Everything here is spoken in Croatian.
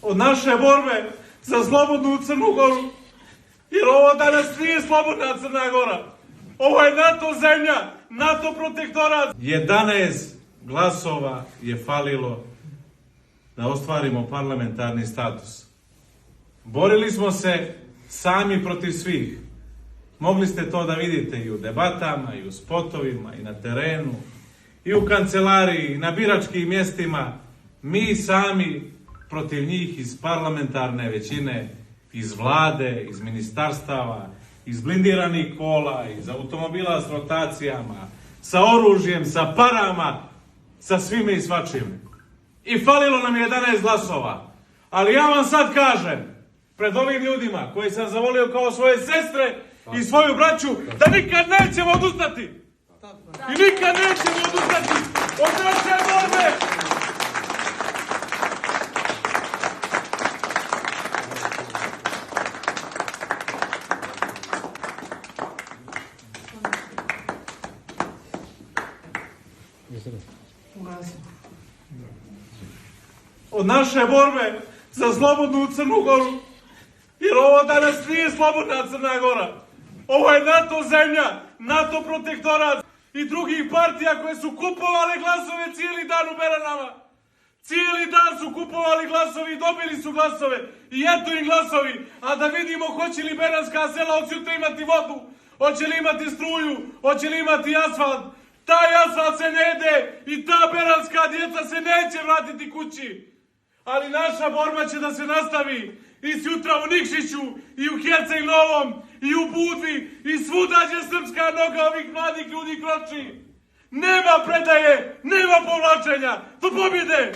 Od naše borbe za slobodnu Crnu Goru, jer ovo danas nije slobodna Crna Gora. Ovo je NATO zemlja, NATO protektorat. 11 glasova je falilo da ostvarimo parlamentarni status. Borili smo se sami protiv svih. Mogli ste to da vidite i u debatama, i u spotovima, i na terenu, i u kancelariji, i na biračkim mjestima. Mi sami protiv njih iz parlamentarne većine, iz vlade, iz ministarstava, iz blindiranih kola, iz automobila s rotacijama, sa oružjem, sa parama, sa svime i svačim. I falilo nam je 11 glasova. Ali ja vam sad kažem, pred ovim ljudima koji sam zavolio kao svoje sestre i svoju braću, da nikad nećemo odustati. I nikad nećemo odustati od naše borbe. Od naše borbe za slobodnu Crnu Goru, jer ovo danas nije slobodna Crna Gora. Ovo je NATO zemlja, NATO protektorat i drugih partija koje su kupovale glasove cijeli dan u Beranama. Cijeli dan su kupovali glasovi i dobili su glasove. I eto im glasovi, a da vidimo hoće li beranska sela od sutra imati vodu, hoće li imati struju, hoće li imati asfalt. Taj asfalt se ne jede i ta beranska djeca se neće vratiti kući. Ali naša borba će da se nastavi i sutra u Nikšiću, i u Herceg Novom, i u Budvi, i svuda će srpska noga ovih mladih ljudi kroči. Nema predaje, nema povlačenja, do pobjede!